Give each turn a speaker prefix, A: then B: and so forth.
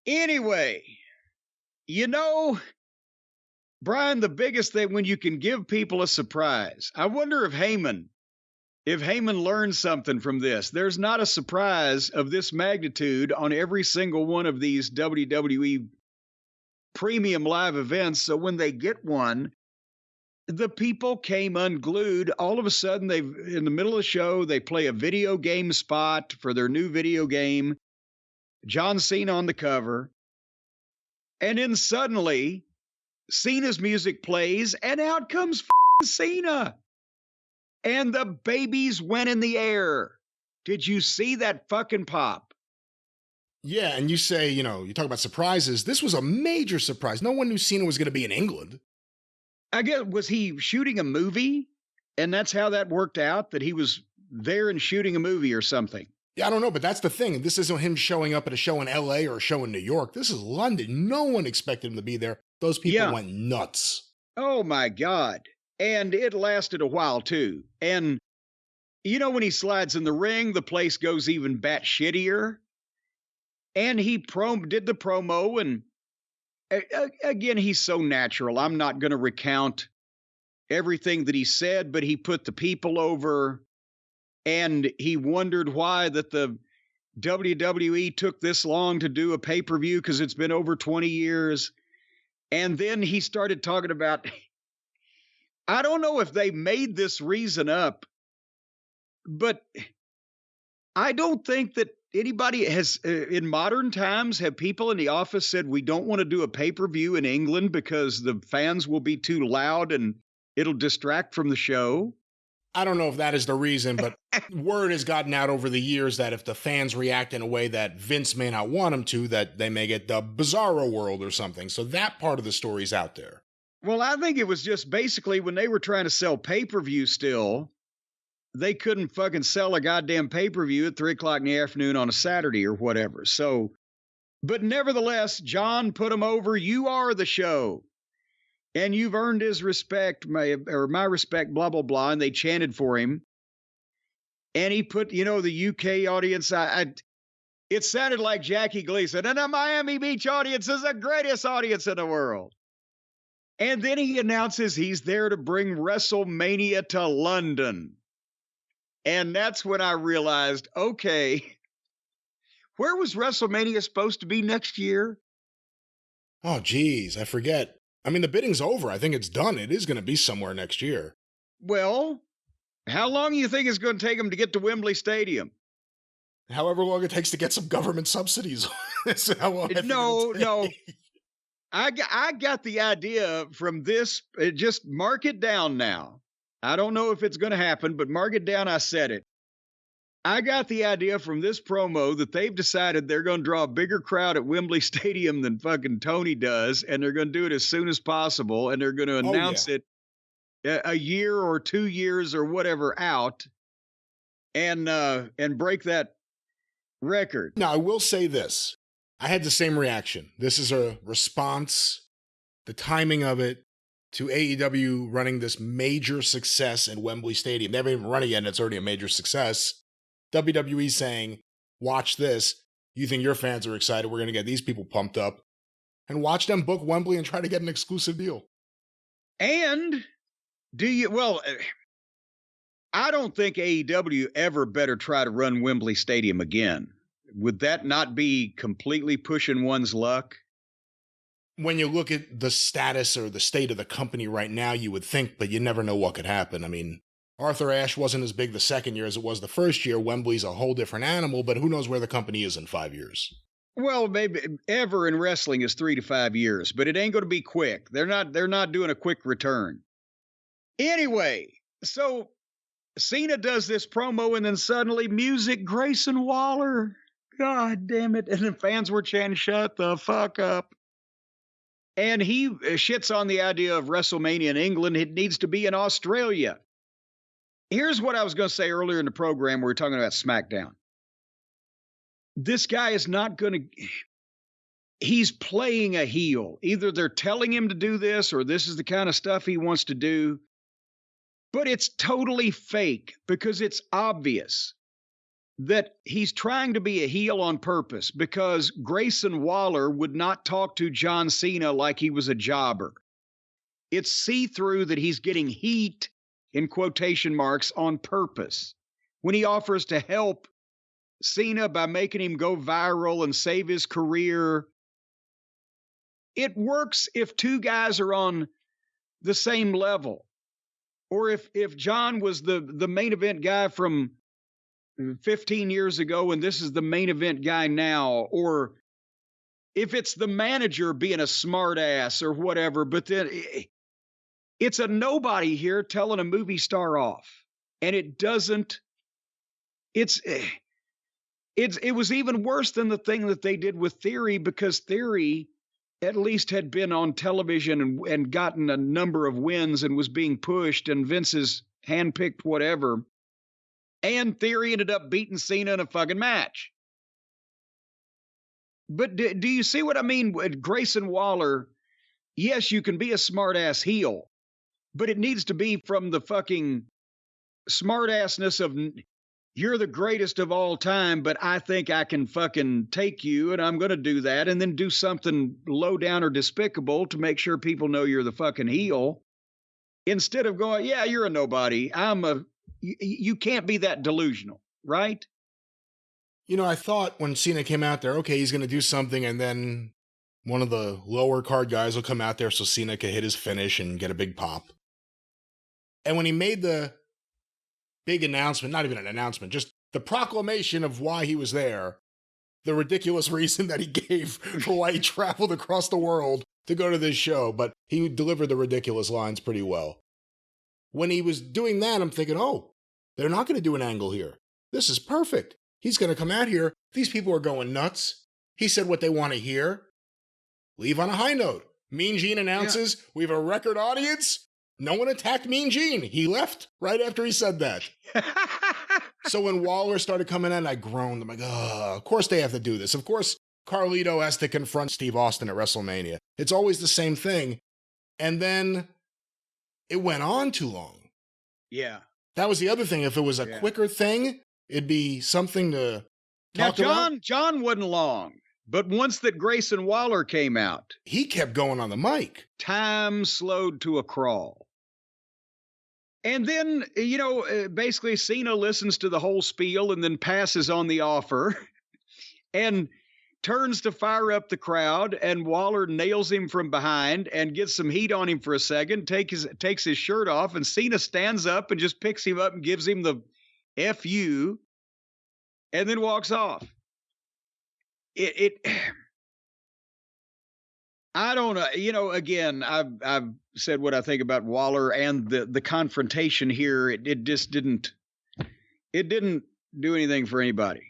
A: Anyway, you know, Brian, the biggest thing when you can give people a surprise. I wonder if Heyman learned something from this. There's not a surprise of this magnitude on every single one of these WWE premium live events. So when they get one, the people came unglued. All of a sudden, in the middle of the show, they play a video game spot for their new video game. John Cena on the cover. And then suddenly, Cena's music plays, and out comes Cena. And the babies went in the air. Did you see that fucking pop?
B: Yeah, and you say, you talk about surprises. This was a major surprise. No one knew Cena was going to be in England.
A: I guess, was he shooting a movie? And that's how that worked out, that he was there and shooting a movie or something.
B: Yeah, I don't know, but that's the thing. This isn't him showing up at a show in LA or a show in New York. This is London. No one expected him to be there. Those people went nuts.
A: Oh, my God. And it lasted a while, too. And, when he slides in the ring, the place goes even bat shittier. And he did the promo, and again, he's so natural. I'm not going to recount everything that he said, but he put the people over. And he wondered why that the WWE took this long to do a pay-per-view because it's been over 20 years. And then he started talking about, I don't know if they made this reason up, but I don't think that anybody has, in modern times, have people in the office said, we don't want to do a pay-per-view in England because the fans will be too loud and it'll distract from the show.
B: I don't know if that is the reason, but word has gotten out over the years that if the fans react in a way that Vince may not want them to, that they may get the Bizarro World or something. So that part of the story's out there.
A: Well, I think it was just basically when they were trying to sell pay-per-view still, they couldn't fucking sell a goddamn pay-per-view at 3:00 in the afternoon on a Saturday or whatever. So, but nevertheless, John put him over. You are the show. And you've earned his respect, my respect, blah, blah, blah. And they chanted for him. And he put, the UK audience, it sounded like Jackie Gleason. And the Miami Beach audience is the greatest audience in the world. And then he announces he's there to bring WrestleMania to London. And that's when I realized, okay, where was WrestleMania supposed to be next year?
B: Oh, geez, I forget. I mean, the bidding's over. I think it's done. It is going to be somewhere next year.
A: Well, how long do you think it's going to take them to get to Wembley Stadium?
B: However long it takes to get some government subsidies.
A: No. I got the idea from this. Just mark it down now. I don't know if it's going to happen, but mark it down. I said it. I got the idea from this promo that they've decided they're going to draw a bigger crowd at Wembley Stadium than fucking Tony does, and they're going to do it as soon as possible, and they're going to announce it a year or 2 years or whatever out, and break that record.
B: Now, I will say this. I had the same reaction. This is a response, the timing of it, to AEW running this major success at Wembley Stadium. They haven't even run it yet, and it's already a major success. WWE saying, watch this. You think your fans are excited. We're going to get these people pumped up. And watch them book Wembley and try to get an exclusive deal.
A: And I don't think AEW ever better try to run Wembley Stadium again. Would that not be completely pushing one's luck?
B: When you look at the status or the state of the company right now, you would think, but you never know what could happen. I mean, Arthur Ashe wasn't as big the second year as it was the first year. Wembley's a whole different animal, but who knows where the company is in 5 years?
A: Well, maybe ever in wrestling is 3 to 5 years, but it ain't going to be quick. They're not doing a quick return. Anyway, so Cena does this promo, and then suddenly music, Grayson Waller. God damn it. And the fans were chanting, shut the fuck up. And he shits on the idea of WrestleMania in England. It needs to be in Australia. Here's what I was going to say earlier in the program. We were talking about SmackDown. This guy is not going to... He's playing a heel. Either they're telling him to do this or this is the kind of stuff he wants to do. But it's totally fake because it's obvious. that he's trying to be a heel on purpose because Grayson Waller would not talk to John Cena like he was a jobber. It's see-through that he's getting heat, in quotation marks, on purpose when he offers to help Cena by making him go viral and save his career. It works if two guys are on the same level. Or if John was the main event guy from 15 years ago and this is the main event guy now, or if it's the manager being a smart ass or whatever, but then it's a nobody here telling a movie star off. And it doesn't, it was even worse than the thing that they did with Theory, because Theory at least had been on television and gotten a number of wins and was being pushed, and Vince's handpicked whatever. And Theory ended up beating Cena in a fucking match. But do you see what I mean? Grayson Waller, yes, you can be a smart-ass heel, but it needs to be from the fucking smart-assness of, you're the greatest of all time, but I think I can fucking take you, and I'm going to do that, and then do something low down or despicable to make sure people know you're the fucking heel, instead of going, yeah, you're a nobody. You can't be that delusional, right?
B: You know, I thought when Cena came out there, okay, he's going to do something, and then one of the lower card guys will come out there so Cena can hit his finish and get a big pop. And when he made the big announcement, not even an announcement, just the proclamation of why he was there, the ridiculous reason that he gave for why he traveled across the world to go to this show, but he delivered the ridiculous lines pretty well. When he was doing that, I'm thinking, oh, they're not going to do an angle here. This is perfect. He's going to come out here. These people are going nuts. He said what they want to hear. Leave on a high note. Mean Gene announces, we have a record audience. No one attacked Mean Gene. He left right after he said that. So when Waller started coming in, I groaned. I'm like, oh, of course they have to do this. Of course, Carlito has to confront Steve Austin at WrestleMania. It's always the same thing. And then it went on too long.
A: Yeah.
B: That was the other thing. If it was a quicker thing, it'd be something to talk about.
A: John wasn't long. But once that Grayson Waller came out,
B: he kept going on the mic.
A: Time slowed to a crawl. And then, basically Cena listens to the whole spiel and then passes on the offer and turns to fire up the crowd, and Waller nails him from behind and gets some heat on him for a second, takes his shirt off, and Cena stands up and just picks him up and gives him the F you, and then walks off. I don't know. Again, I've said what I think about Waller and the confrontation here. It just didn't do anything for anybody.